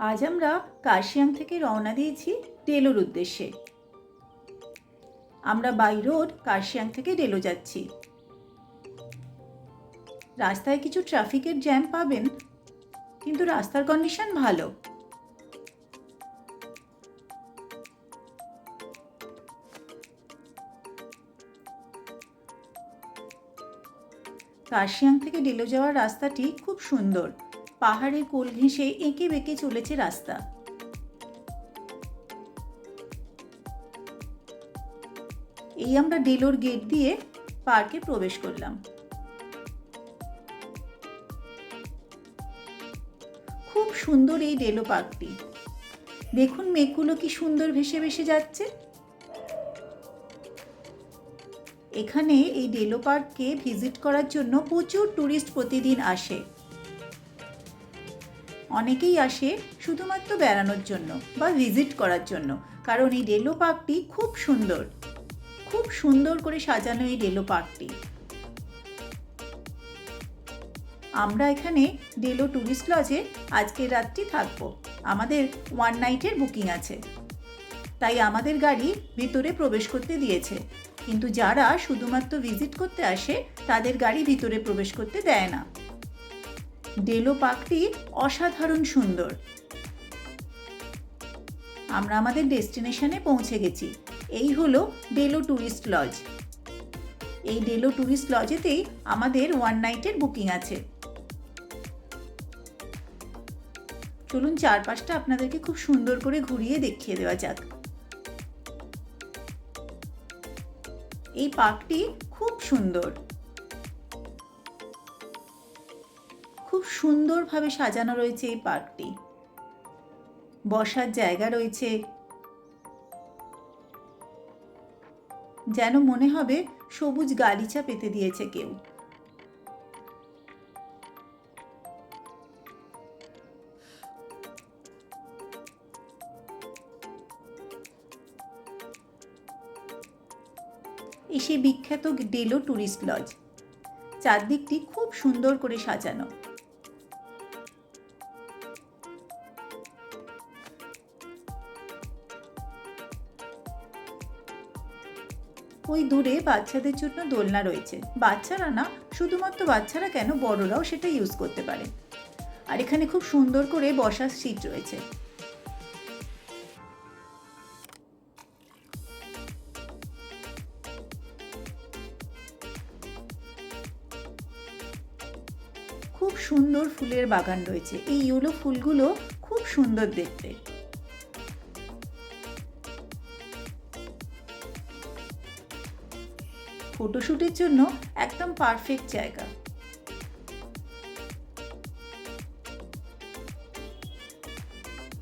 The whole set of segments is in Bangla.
আজ আমরা কার্শিয়াং থেকে রওনা দিয়েছি ডেলোর উদ্দেশ্যে। আমরা বাই রোড কার্শিয়াং থেকে ডেলো যাচ্ছি। রাস্তায় কিছু ট্রাফিকের জ্যাম পাবেন, কিন্তু রাস্তার কন্ডিশন ভালো। কার্শিয়াং থেকে ডেলো যাওয়ার রাস্তাটি খুব সুন্দর। পাহাড়ের কোল ঘেঁষে এঁকে বেঁকে চলেছে রাস্তা। এই আমরা ডেলোর গেট দিয়ে পার্কে প্রবেশ করলাম। খুব সুন্দর এই ডেলো পার্কটি। দেখুন মেঘগুলো কি সুন্দর ভেসে ভেসে যাচ্ছে। এখানে এই ডেলো পার্ককে ভিজিট করার জন্য প্রচুর টুরিস্ট প্রতিদিন আসে। অনেকেই আসে শুধুমাত্র বেড়ানোর জন্য বা ভিজিট করার জন্য, কারণ এই ডেলো পার্কটি খুব সুন্দর। খুব সুন্দর করে সাজানো এই ডেলো পার্কটি। আমরা এখানে ডেলো টুরিস্ট লজে আজকের রাতটি থাকবো। আমাদের ওয়ান নাইটের বুকিং আছে, তাই আমাদের গাড়ি ভিতরে প্রবেশ করতে দিয়েছে, কিন্তু যারা শুধুমাত্র ভিজিট করতে আসে তাদের গাড়ি ভিতরে প্রবেশ করতে দেয় না। ডেলো পার্কটি অসাধারণ সুন্দর। আমরা আমাদের ডেস্টিনেশনে পৌঁছে গেছি। এই হলো ডেলো টুরিস্ট লজ। এই ডেলো টুরিস্ট লজেতেই আমাদের ওয়ান নাইটের বুকিং আছে। চলুন চারপাশটা আপনাদেরকে খুব সুন্দর করে ঘুরিয়ে দেখিয়ে দেওয়া যাক। এই পার্কটি খুব সুন্দর। খুব সুন্দরভাবে সাজানো রয়েছে এই পার্কটি। বসার জায়গা রয়েছে, যেন মনে হবে সবুজ গালিচা পেতে দিয়েছে কেউ। সেই বিখ্যাত ডেলো টুরিস্ট লজ। চারদিকটি খুব সুন্দর করে সাজানো। ওই দূরে বাচ্চাদের জন্য দোলনা রয়েছে। বাচ্চারা না, শুধুমাত্র বাচ্চারা কেন, বড়রাও সেটা ইউজ করতে পারে। আর এখানে খুব সুন্দর করে বসার সিট রয়েছে। খুব সুন্দর ফুলের বাগান রয়েছে। এই ইয়েলো ফুলগুলো খুব সুন্দর দেখতে। ফটোশুটের জন্য একদম পারফেক্ট জায়গা।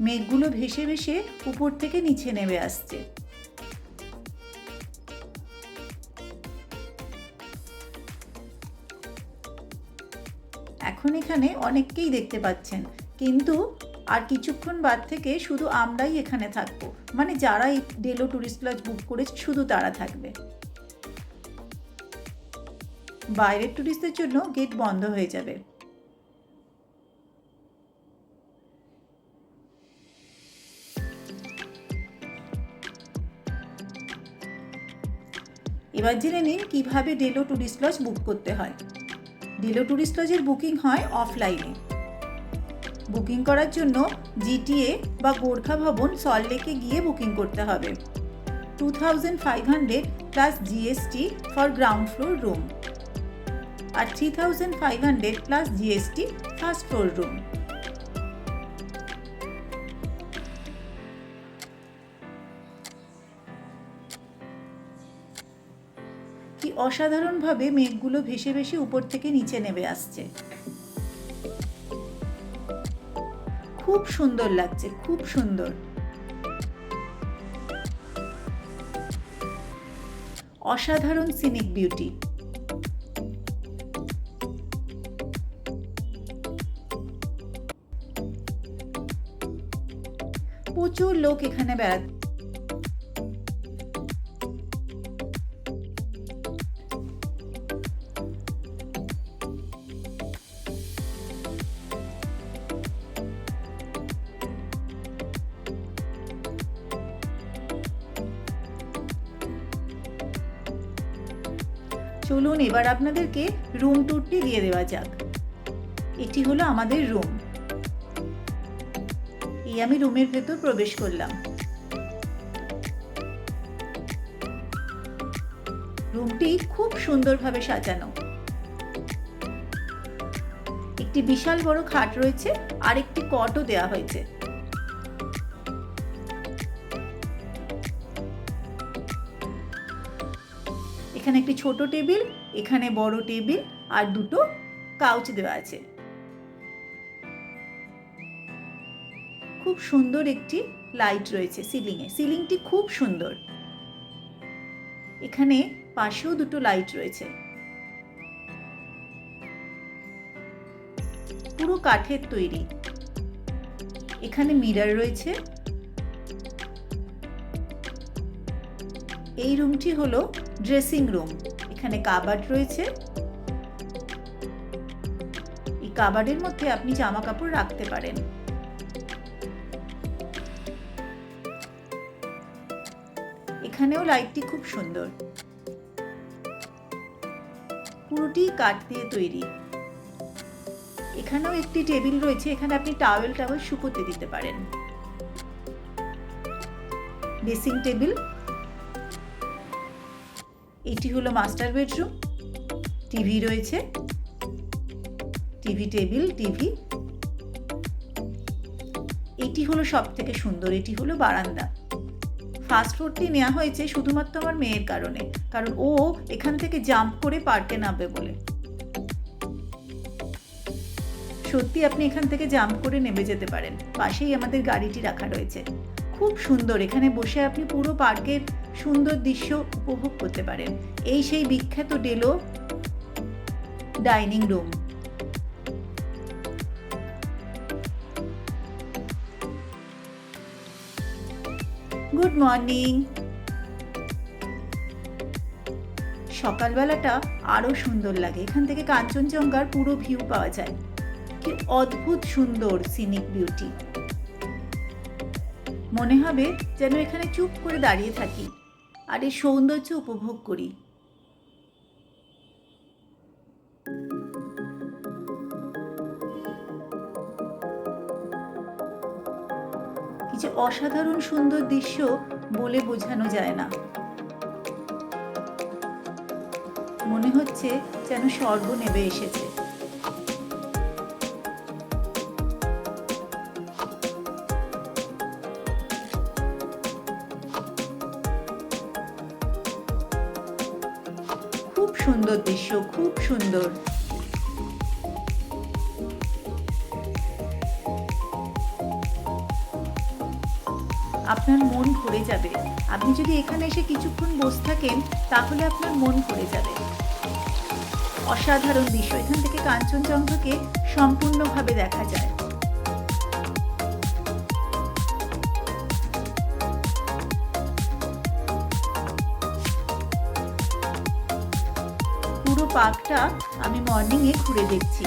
মেঘগুলো ভেসে ভেসে উপর থেকে নিচে নেমে আসছে। এখন এখানে অনেককেই দেখতে পাচ্ছেন, কিন্তু আর কিছুক্ষণ বাদ থেকে শুধু আমরাই এখানে থাকবো। মানে যারা এই ডেলো টুরিস্ট লজ বুক করেছে শুধু তারা থাকবে। বাইরের টুরিস্টদের জন্য গেট বন্ধ হয়ে যাবে। এবার জেনে নিন কিভাবে ডেলো টুরিস্ট লজ বুক করতে হয়। ডেলো টুরিস্ট লজের বুকিং হয় অফলাইনে। বুকিং করার জন্য জিটিএ বা গোর্খা ভবন সল্টলেকে গিয়ে বুকিং করতে হবে। 2500 plus GST for ground floor room আর 3500 plus GST first floor room. কি অসাধারণভাবে মেঘগুলো ভেসে ভেসে উপর থেকে নিচে নেমে আসছে। খুব সুন্দর লাগছে, খুব সুন্দর। অসাধারণ সিনিক বিউটি। প্রচুর লোক এখানে বেড়াতে। চলুন এবার আপনাদেরকে রুম ট্যুরটি দিয়ে দেওয়া যাক। এটি হলো আমাদের রুম। এই আমি রুমের ভেতর প্রবেশ করলাম। রুমটি খুব সুন্দরভাবে সাজানো। একটি বিশাল বড় খাট রয়েছে আর একটি কটও দেওয়া হয়েছে। এখানে একটি ছোট টেবিল, এখানে বড় টেবিল আর দুটো কাউচ দেওয়া আছে। খুব সুন্দর একটি লাইট রয়েছে সিলিংয়ে। সিলিংটি খুব সুন্দর। এখানে পাশেও দুটো লাইট রয়েছে। পুরো কাঠের তৈরি। এখানে মিরর রয়েছে। এই রুমটি হলো ড্রেসিং রুম। এখানে কাবার্ড রয়েছে। এই কাবার্ডের মধ্যে আপনি জামা কাপড় রাখতে পারেন। এখানেও লাইটটি খুব সুন্দর। পুরোটি কাঠ দিয়ে তৈরি। এখানেও একটি টেবিল রয়েছে। এখানে আপনি টাওয়েল শুকোতে দিতে পারেন। Dressing table. এটি হলো মাস্টার বেডরুম। টিভি রয়েছে। TV table, TV. এটি হলো সব থেকে সুন্দর। এটি হলো বারান্দা। ফার্স্ট ফ্লোরটি নেওয়া হয়েছে শুধুমাত্র আমার মেয়ের কারণে, কারণ ও এখান থেকে জাম্প করে পার্কে নামবে বলে। সত্যি আপনি এখান থেকে জাম্প করে নেমে যেতে পারেন। পাশেই আমাদের গাড়িটি রাখা রয়েছে। খুব সুন্দর। এখানে বসে আপনি পুরো পার্কের সুন্দর দৃশ্য উপভোগ করতে পারেন। এই সেই বিখ্যাত Deolo dining room. Good morning. সকালবেলাটা আরো সুন্দর লাগে। এখান থেকে কাঞ্চনজঙ্ঘার পুরো ভিউ পাওয়া যায়। কি অদ্ভুত সুন্দর সিনিক বিউটি। মনে হবে যেন এখানে চুপ করে দাঁড়িয়ে থাকি আর এই সৌন্দর্য উপভোগ করি। কি যে অসাধারণ সুন্দর দৃশ্য বলে বোঝানো যায় না। মনে হচ্ছে যেন স্বর্গ নেমে এসেছে। খুব সুন্দর দৃশ্য, খুব সুন্দর। আপনার মন ভরে যাবে। আপনি যদি এখানে এসে কিছুক্ষণ বসে থাকেন তাহলে আপনার মন ভরে যাবে। অসাধারণ দৃশ্য। এখান থেকে কাঞ্চনজঙ্ঘাকে সম্পূর্ণভাবে দেখা যায়। পুরো পার্কটা আমি মর্নিংয়ে ঘুরে দেখছি,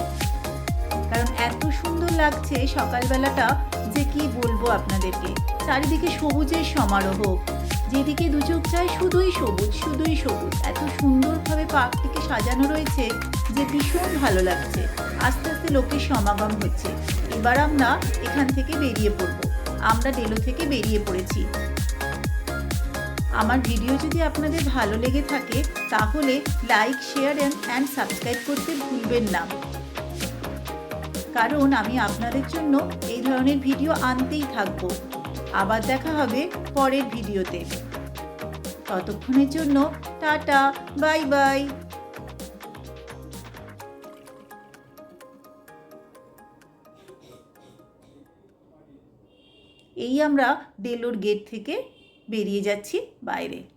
কারণ এত সুন্দর লাগছে সকালবেলাটা যে কি বলবো আপনাদেরকে। চারিদিকে সবুজের সমারোহ। যেদিকে দু চোখ যায় শুধুই সবুজ, শুধুই সবুজ। এত সুন্দরভাবে পার্কটিকে সাজানো রয়েছে যে ভীষণ ভালো লাগছে। আস্তে আস্তে লোকের সমাগম হচ্ছে। এবার আমরা এখান থেকে বেরিয়ে পড়ব। আমরা ডেলো থেকে বেরিয়ে পড়েছি। আমার ভিডিও যদি আপনাদের ভালো লেগে থাকে তাহলে লাইক, শেয়ার অ্যান্ড সাবস্ক্রাইব করতে ভুলবেন না, কারণ আমি আপনাদের জন্য এই ধরনের ভিডিও আনতেই থাকবো। আবার দেখা হবে পরের ভিডিওতে। ততক্ষণের জন্য টাটা, বাই বাই। এই আমরা ডেলোর গেট থেকে বেরিয়ে যাচ্ছি বাইরে।